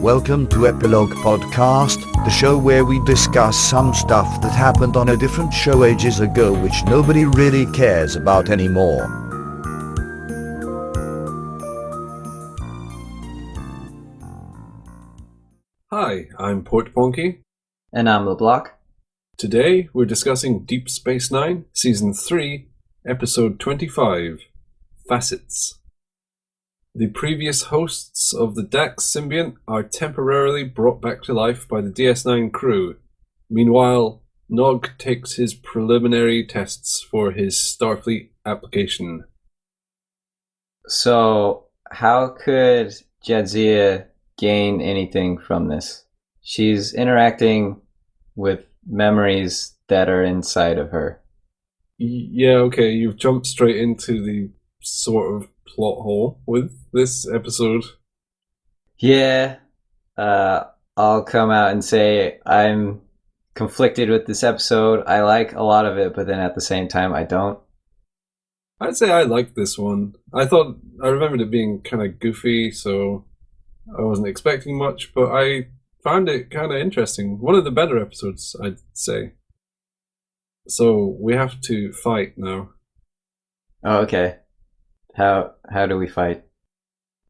Welcome to Epilogue Podcast, the show where we discuss some stuff that happened on a different show ages ago which nobody really cares about anymore. Hi, I'm Portponky. And I'm LeBloc. Today we're discussing Deep Space Nine, Season 3, Episode 25, Facets. The previous hosts of the Dax symbiont are temporarily brought back to life by the DS9 crew. Meanwhile, Nog takes his preliminary tests for his Starfleet application. So, how could Jadzia gain anything from this? She's interacting with memories that are inside of her. Yeah, okay, you've jumped straight into the sort of plot hole with this episode. Yeah, I'll come out and say I'm conflicted with this episode. I like a lot of it, but then at the same time, I don't. I'd say I liked this one. I remembered it being kind of goofy, so I wasn't expecting much, but I found it kind of interesting. One of the better episodes, I'd say. So we have to fight now. Oh, okay. How do we fight?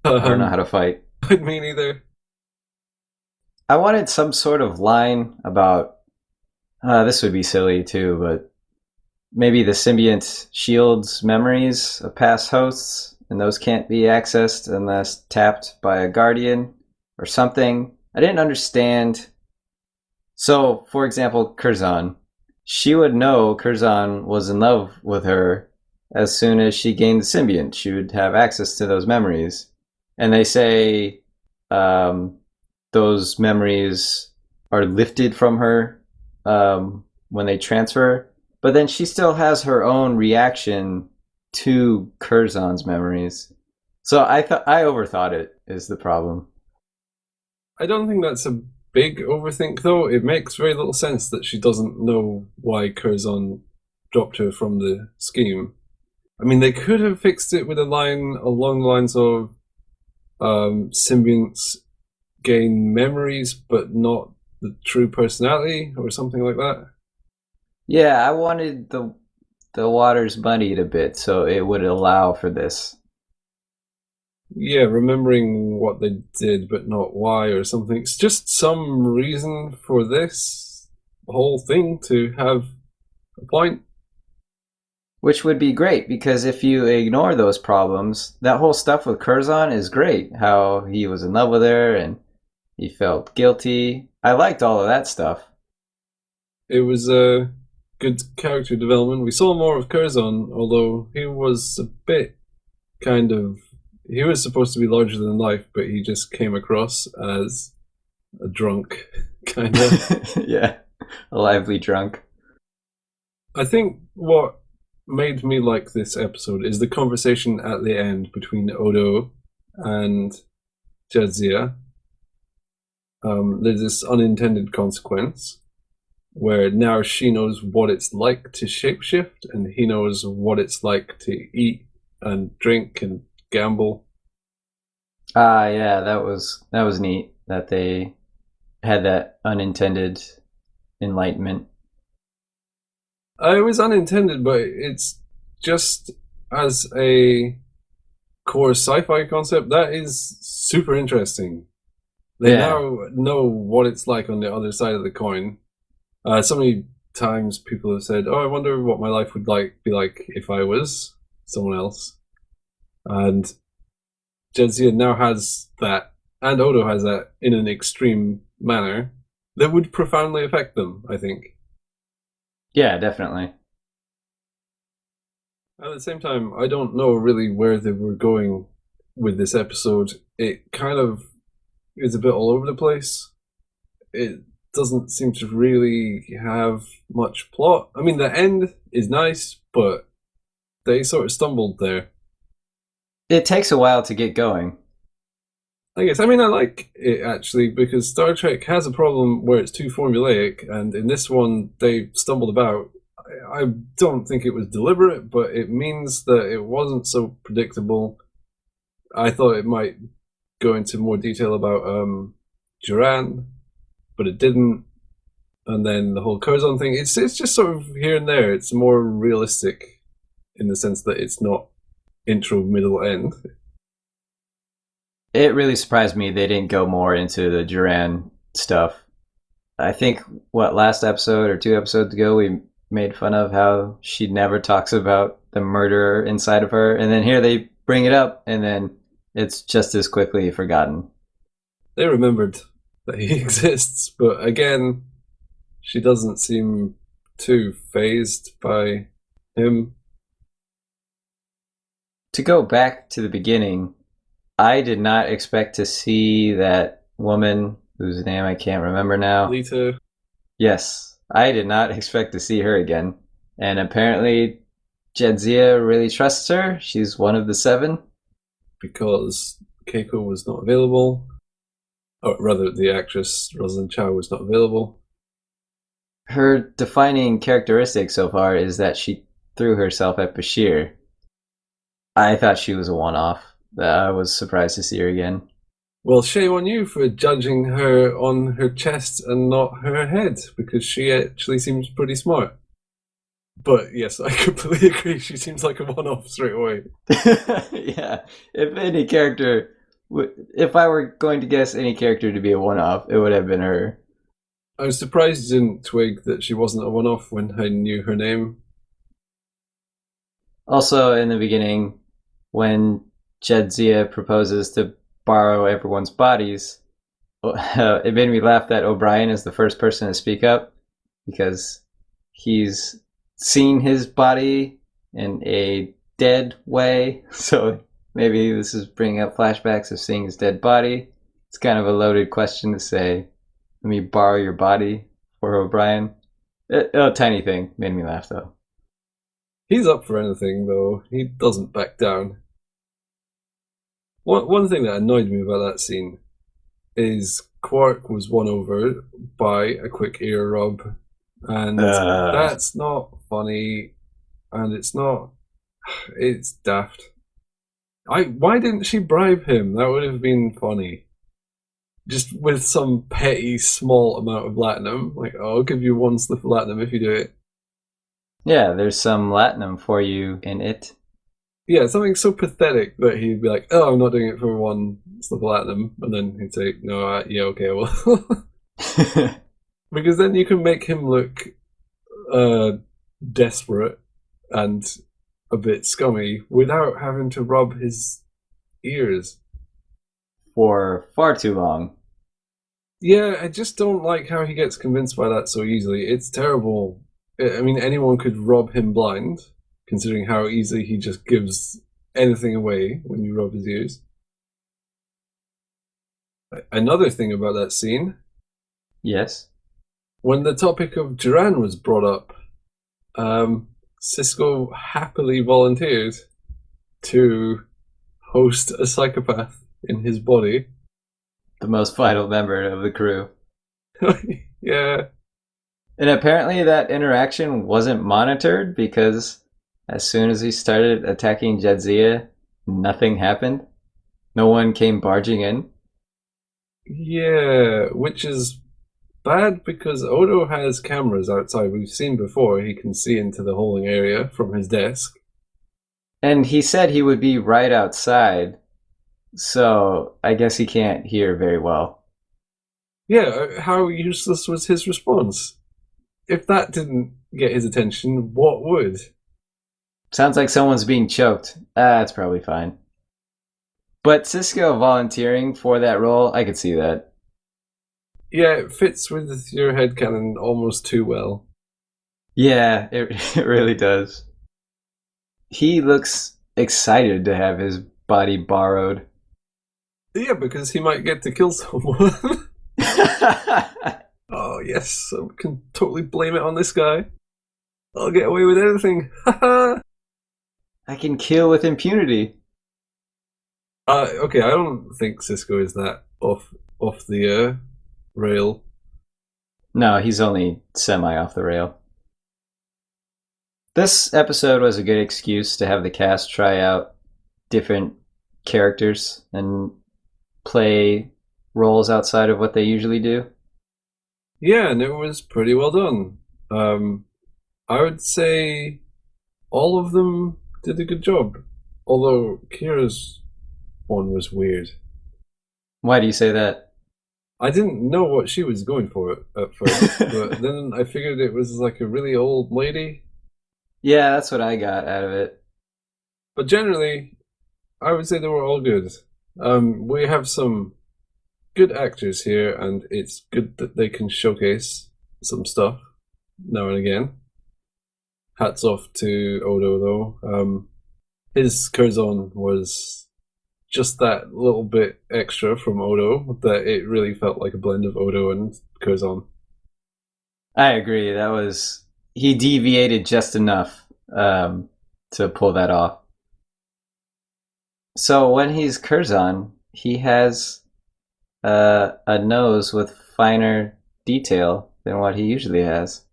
I don't know how to fight. Me neither. I wanted some sort of line about, this would be silly too, but maybe the symbiont shields memories of past hosts, and those can't be accessed unless tapped by a guardian or something. I didn't understand. So, for example, Curzon. She would know Curzon was in love with her as soon as she gained the symbiont. She would have access to those memories. And they say those memories are lifted from her when they transfer. But then she still has her own reaction to Curzon's memories. So I overthought it is the problem. I don't think that's a big overthink, though. It makes very little sense that she doesn't know why Curzon dropped her from the scheme. I mean, they could have fixed it with a line along the lines of symbionts gain memories, but not the true personality, or something like that. Yeah, I wanted the waters muddied a bit, so it would allow for this. Yeah, remembering what they did, but not why, or something. It's just some reason for this whole thing to have a point. Which would be great, because if you ignore those problems, that whole stuff with Curzon is great. How he was in love with her and he felt guilty. I liked all of that stuff. It was a good character development. We saw more of Curzon, although he was a bit he was supposed to be larger than life, but he just came across as a drunk, kind of. Yeah, a lively drunk. I think what made me like this episode is the conversation at the end between Odo and Jadzia. There's this unintended consequence where now she knows what it's like to shapeshift, and he knows what it's like to eat and drink and gamble. Yeah, that was neat that they had that unintended enlightenment. It was unintended, but it's just as a core sci-fi concept that is super interesting. They now know what it's like on the other side of the coin. So many times people have said, "Oh, I wonder what my life would be like if I was someone else." And Jadzia now has that, and Odo has that in an extreme manner that would profoundly affect them, I think. Yeah, definitely. At the same time, I don't know really where they were going with this episode. It kind of is a bit all over the place. It doesn't seem to really have much plot. I mean, the end is nice, but they sort of stumbled there. It takes a while to get going. I guess. I mean, I like it, actually, because Star Trek has a problem where it's too formulaic, and in this one, they stumbled about. I don't think it was deliberate, but it means that it wasn't so predictable. I thought it might go into more detail about Duran, but it didn't. And then the whole Curzon thing, it's just sort of here and there. It's more realistic in the sense that it's not intro, middle, end. It really surprised me they didn't go more into the Duran stuff. I think, last episode or 2 episodes ago, we made fun of how she never talks about the murderer inside of her. And then here they bring it up, and then it's just as quickly forgotten. They remembered that he exists, but again, she doesn't seem too fazed by him. To go back to the beginning, I did not expect to see that woman whose name I can't remember now. Lita. Yes, I did not expect to see her again. And apparently Jadzia really trusts her. She's one of the 7. Because Keiko was not available. Or rather, the actress Rosalind Chow was not available. Her defining characteristic so far is that she threw herself at Bashir. I thought she was a one-off. I was surprised to see her again. Well, shame on you for judging her on her chest and not her head, because she actually seems pretty smart. But yes, I completely agree. She seems like a one-off straight away. Yeah, if I were going to guess any character to be a one-off, it would have been her. I was surprised you didn't twig that she wasn't a one-off when I knew her name. Also, in the beginning, when Jadzia proposes to borrow everyone's bodies, it made me laugh that O'Brien is the first person to speak up, because he's seen his body in a dead way. So maybe this is bringing up flashbacks of seeing his dead body. It's kind of a loaded question to say, let me borrow your body for O'Brien. A tiny thing made me laugh, though. He's up for anything, though. He doesn't back down. One thing that annoyed me about that scene is Quark was won over by a quick ear rub, and that's not funny, and it's daft. Why didn't she bribe him? That would have been funny. Just with some petty small amount of latinum, like, oh, I'll give you 1 slip of latinum if you do it. Yeah, there's some latinum for you in it. Yeah, something so pathetic that he'd be like, oh, I'm not doing it for 1 slip of latinum, and then he'd say, no, yeah, okay, well. Because then you can make him look desperate and a bit scummy without having to rub his ears. For far too long. Yeah, I just don't like how he gets convinced by that so easily. It's terrible. I mean, anyone could rob him blind, considering how easily he just gives anything away when you rub his ears. Another thing about that scene. Yes. When the topic of Duran was brought up, Sisko happily volunteered to host a psychopath in his body. The most vital member of the crew. Yeah. And apparently that interaction wasn't monitored, because as soon as he started attacking Jadzia, nothing happened. No one came barging in. Yeah, which is bad because Odo has cameras outside. We've seen before he can see into the holding area from his desk. And he said he would be right outside, so I guess he can't hear very well. Yeah, how useless was his response? If that didn't get his attention, what would? Sounds like someone's being choked. That's probably fine. But Sisko volunteering for that role, I could see that. Yeah, it fits with your headcanon almost too well. Yeah, it really does. He looks excited to have his body borrowed. Yeah, because he might get to kill someone. Oh, yes, I can totally blame it on this guy. I'll get away with anything. I can kill with impunity. Okay, I don't think Sisko is that off the rail. No, he's only semi off the rail. This episode was a good excuse to have the cast try out different characters and play roles outside of what they usually do. Yeah, and it was pretty well done. I would say all of them did a good job. Although Kira's one was weird. Why do you say that? I didn't know what she was going for at first, but then I figured it was like a really old lady. Yeah, that's what I got out of it. But generally, I would say they were all good. We have some good actors here, and it's good that they can showcase some stuff now and again. Hats off to Odo, though. His Curzon was just that little bit extra from Odo that it really felt like a blend of Odo and Curzon. I agree. He deviated just enough to pull that off. So when he's Curzon, he has a nose with finer detail than what he usually has.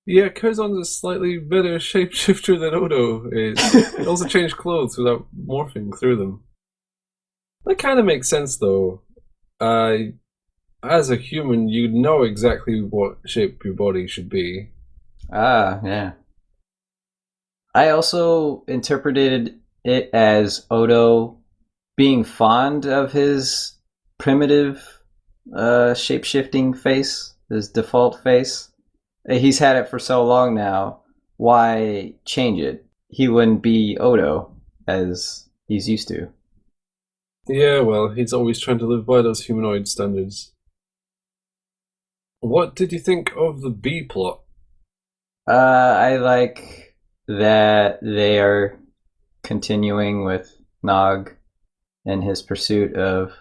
Yeah, Curzon's a slightly better shapeshifter than Odo is. He also changed clothes without morphing through them. That kind of makes sense, though. As a human, you know exactly what shape your body should be. Ah, yeah. I also interpreted it as Odo being fond of his primitive shape-shifting face, his default face. He's had it for so long now. Why change it? He wouldn't be Odo as he's used to. Yeah, well, he's always trying to live by those humanoid standards. What did you think of the B plot? I like that they are continuing with Nog and his pursuit of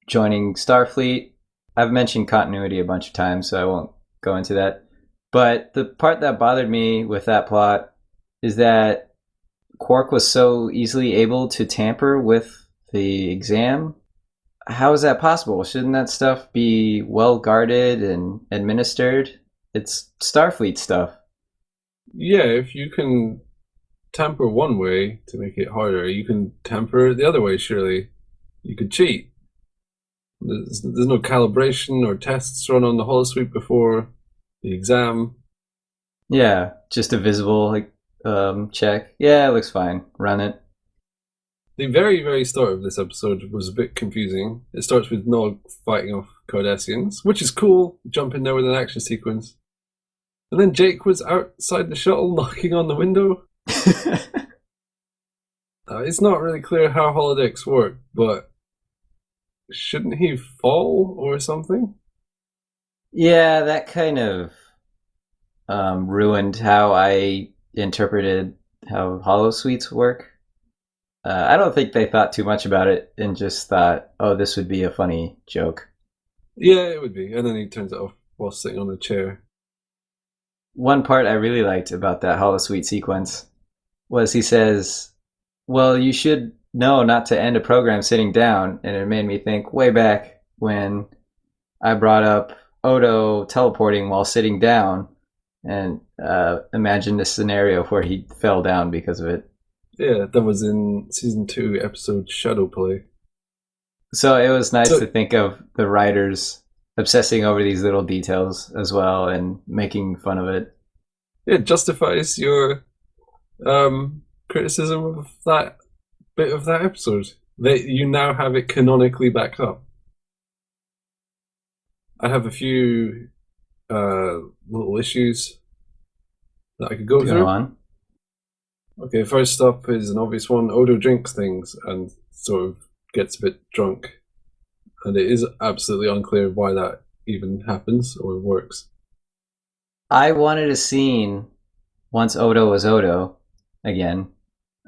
joining Starfleet. I've mentioned continuity a bunch of times, so I won't go into that. But the part that bothered me with that plot is that Quark was so easily able to tamper with the exam. How is that possible? Shouldn't that stuff be well guarded and administered? It's Starfleet stuff. Yeah, if you can tamper one way to make it harder, you can tamper the other way, surely. You could cheat. There's no calibration or tests run on the holosuite before the exam. Yeah, just a visible check. Yeah, it looks fine. Run it. The very, very start of this episode was a bit confusing. It starts with Nog fighting off Cardassians, which is cool. Jump in there with an action sequence. And then Jake was outside the shuttle knocking on the window. It's not really clear how holodecks work, but shouldn't he fall or something? Yeah, that kind of ruined how I interpreted how holosuites work. I don't think they thought too much about it and just thought, oh, this would be a funny joke. Yeah, it would be. And then he turns it off while sitting on a chair. One part I really liked about that holosuite sequence was he says, well, you should know not to end a program sitting down. And it made me think way back when I brought up Odo teleporting while sitting down and imagined a scenario where he fell down because of it. Yeah, that was in season 2, episode Shadow Play. So it was nice to think of the writers obsessing over these little details as well and making fun of it. It justifies your criticism of that bit of that episode. You now have it canonically backed up. I have a few little issues that I could go through. Go on. Okay, first up is an obvious one. Odo drinks things and sort of gets a bit drunk. And it is absolutely unclear why that even happens or works. I wanted a scene, once Odo was Odo, again,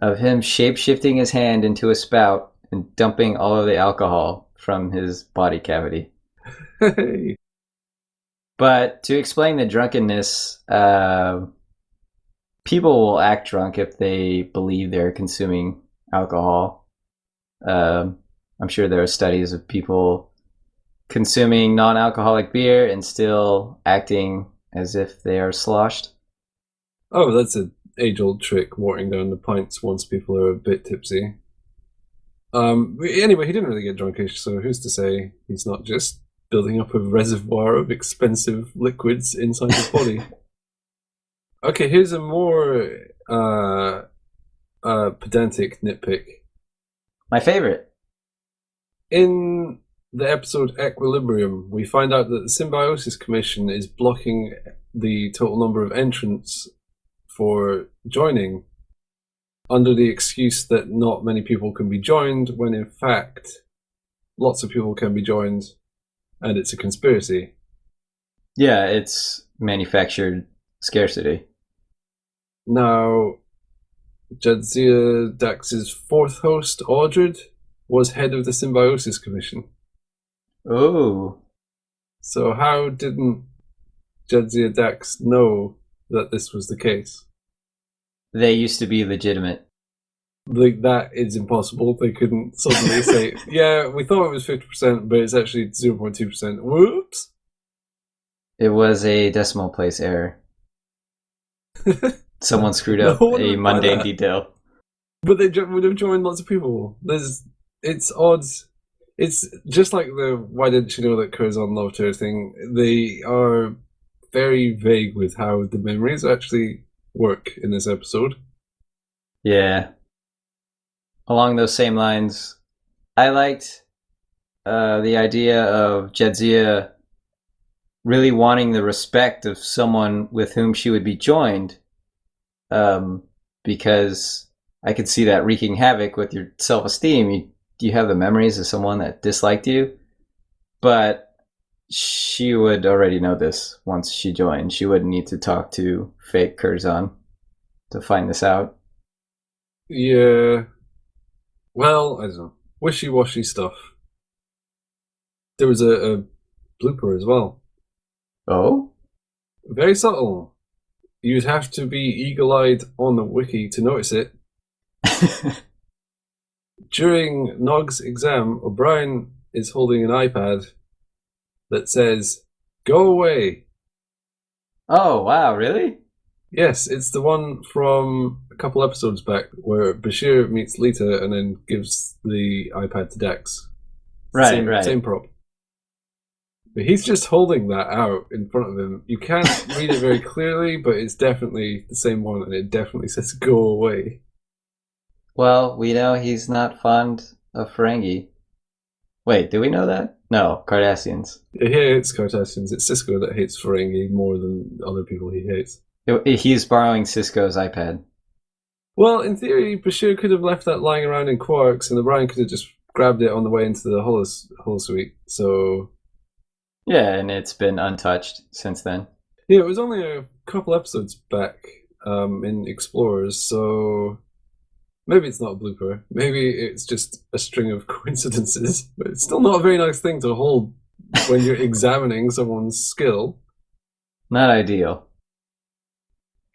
of him shape-shifting his hand into a spout and dumping all of the alcohol from his body cavity. Hey. But to explain the drunkenness, people will act drunk if they believe they're consuming alcohol. I'm sure there are studies of people consuming non-alcoholic beer and still acting as if they are sloshed. Oh, that's an age-old trick, watering down the pints once people are a bit tipsy. Anyway, he didn't really get drunkish, so who's to say he's not just building up a reservoir of expensive liquids inside his body? Okay, here's a more pedantic nitpick. My favorite. In the episode Equilibrium, we find out that the Symbiosis Commission is blocking the total number of entrants for joining under the excuse that not many people can be joined, when in fact lots of people can be joined and it's a conspiracy. Yeah, it's manufactured scarcity. Now, Jadzia Dax's fourth host, Audred, was head of the Symbiosis Commission. Oh. So how didn't Jadzia Dax know that this was the case? They used to be legitimate. Like, that is impossible. They couldn't suddenly say, yeah, we thought it was 50%, but it's actually 0.2%. Whoops! It was a decimal place error. Someone screwed up No one a would buy mundane that. detail. But they would have joined lots of people. It's odds. It's just like the "why didn't you know that Curzon loved her" thing. They are very vague with how the memories actually work in this episode. Yeah. Along those same lines, I liked the idea of Jadzia really wanting the respect of someone with whom she would be joined, because I could see that wreaking havoc with your self-esteem. You have the memories of someone that disliked you, but she would already know this once she joined. She wouldn't need to talk to fake Curzon to find this out. Yeah. Well, I don't know. Wishy-washy stuff. There was a blooper as well. Oh? Very subtle. You'd have to be eagle-eyed on the wiki to notice it. During Nog's exam, O'Brien is holding an iPad that says, "Go away." Oh, wow, really? Yes, it's the one from a couple episodes back where Bashir meets Lita and then gives the iPad to Dex. Right, right. Same prop. But he's just holding that out in front of him. You can't read it very clearly, but it's definitely the same one, and it definitely says "go away." Well, we know he's not fond of Ferengi. Wait, do we know that? No, Cardassians. He hates Cardassians. It's Cisco that hates Ferengi more than other people he hates. He's borrowing Cisco's iPad. Well, in theory, Bashir could have left that lying around in Quarks, and O'Brien could have just grabbed it on the way into the holosuite. So yeah, and it's been untouched since then. Yeah, it was only a couple episodes back in Explorers, so maybe it's not a blooper. Maybe it's just a string of coincidences, but it's still not a very nice thing to hold when you're examining someone's skill. Not ideal.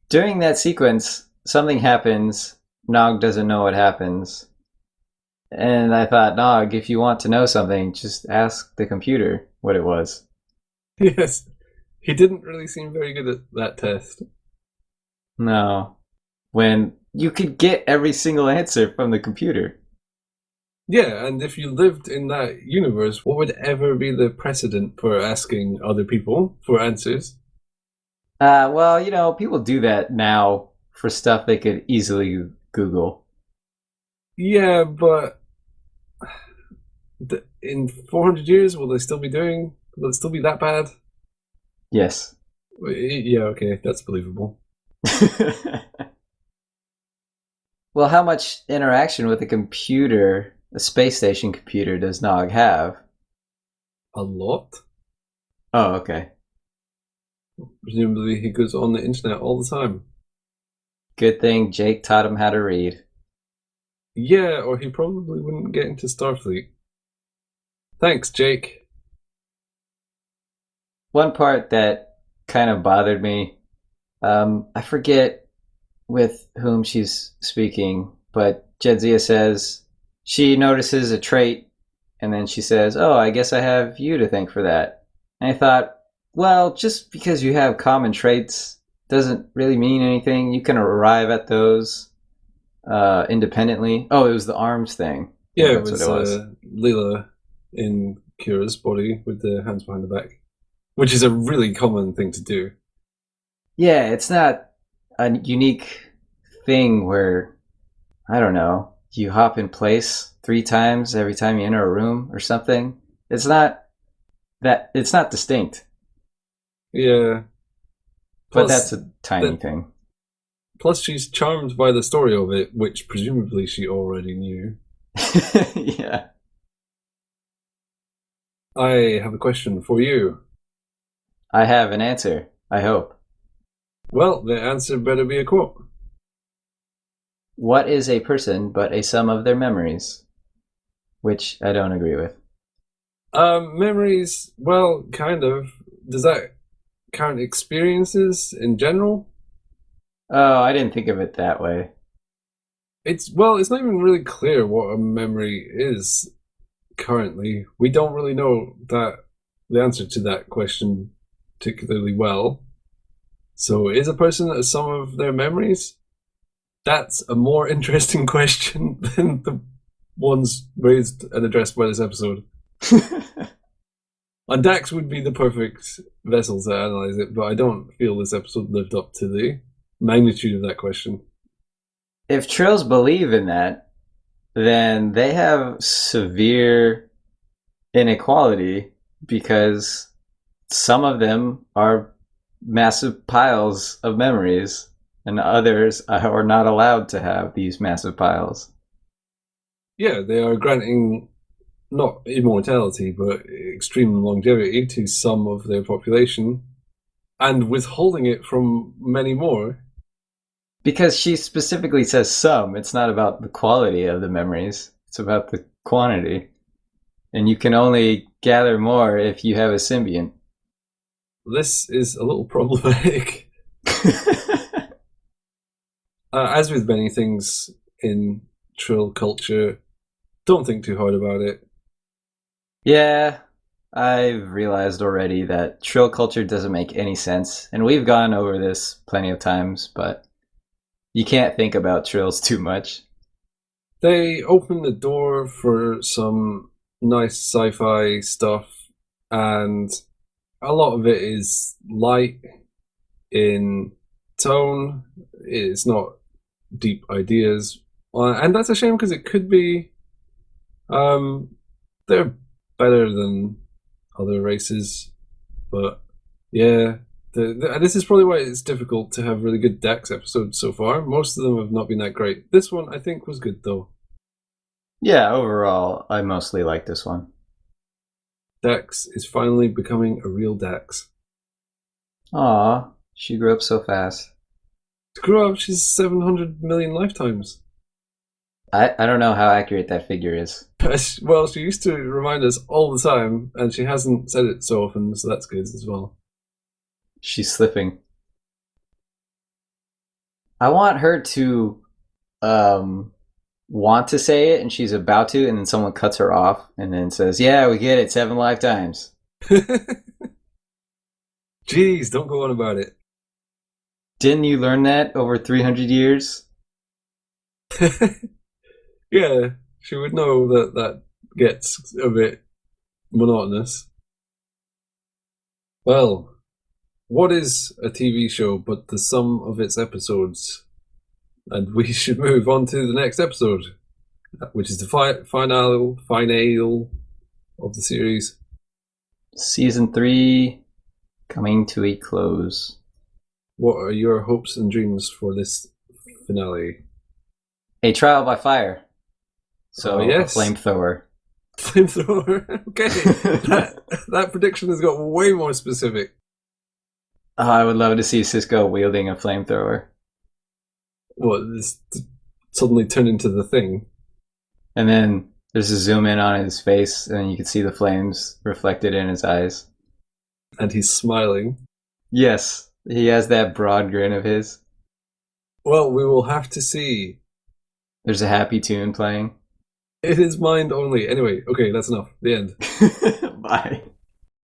During that sequence, something happens. Nog doesn't know what happens. And I thought, Nog, if you want to know something, just ask the computer what it was. Yes. He didn't really seem very good at that test. No. When you could get every single answer from the computer. Yeah, and if you lived in that universe, what would ever be the precedent for asking other people for answers? Well, you know, people do that now for stuff they could easily Google. Yeah, but in 400 years, will it still be that bad? Yes. Yeah, okay, that's believable. Well, how much interaction with a computer, a space station computer, does Nog have? A lot. Oh, okay. Presumably he goes on the internet all the time. Good thing Jake taught him how to read. Yeah, or he probably wouldn't get into Starfleet. Thanks, Jake. One part that kind of bothered me, I forget with whom she's speaking, but Jadzia says she notices a trait, and then she says, "Oh, I guess I have you to thank for that." And I thought, well, just because you have common traits doesn't really mean anything. You can arrive at those independently. Oh, it was the arms thing. Yeah, it that's was, what it was. Leela in Kira's body with the hands behind the back, which is a really common thing to do. Yeah, it's not a unique thing where, I don't know, you hop in place 3 times every time you enter a room or something. It's not it's not distinct, Yeah. but Plus, that's a tiny thing. plus she's charmed by the story of it, which presumably she already knew. Yeah. I have a question for you. I have an answer, I hope. Well, the answer better be a quote. What is a person but a sum of their memories? Which I don't agree with. Memories, well, kind of. Does that count experiences in general? Oh, I didn't think of it that way. It's not even really clear what a memory is currently. We don't really know the answer to that question particularly well. So is a person a sum of their memories? That's a more interesting question than the ones raised and addressed by this episode. And Dax would be the perfect vessel to analyze it, but I don't feel this episode lived up to the magnitude of that question. If Trills believe in that, then they have severe inequality because some of them are massive piles of memories and others are not allowed to have these massive piles. Yeah, they are granting not immortality, but extreme longevity to some of their population and withholding it from many more. Because she specifically says some, it's not about the quality of the memories, it's about the quantity. And you can only gather more if you have a symbiont. This is a little problematic. As with many things in Trill culture, don't think too hard about it. Yeah, I've realized already that Trill culture doesn't make any sense. And we've gone over this plenty of times, but you can't think about Trills too much. They open the door for some nice sci-fi stuff, and a lot of it is light in tone. It's not deep ideas, and that's a shame because it could be. They're better than other races, but yeah. This is probably why it's difficult to have really good Dax episodes so far. Most of them have not been that great. This one, I think, was good though. Yeah, overall, I mostly like this one. Dax is finally becoming a real Dax. Aw, she grew up so fast. Screw up, she's 700 million lifetimes. I don't know how accurate that figure is. Well, she used to remind us all the time, and she hasn't said it so often, so that's good as well. She's slipping. I want her to want to say it, and she's about to, and then someone cuts her off and then says, "Yeah, we get it, 7 lifetimes." Jeez, don't go on about it. Didn't you learn that over 300 years? Yeah, she would know that gets a bit monotonous. Well, what is a TV show but the sum of its episodes? And we should move on to the next episode, which is the finale of the series. Season 3 coming to a close. What are your hopes and dreams for this finale? A trial by fire. So, yes. A flamethrower. Flamethrower? Okay. that prediction has got way more specific. Oh, I would love to see Cisco wielding a flamethrower. What, this suddenly turned into the thing? And then there's a zoom in on his face, and you can see the flames reflected in his eyes. And he's smiling. Yes, he has that broad grin of his. Well, we will have to see. There's a happy tune playing. It is mind only. Anyway, okay, that's enough. The end. Bye.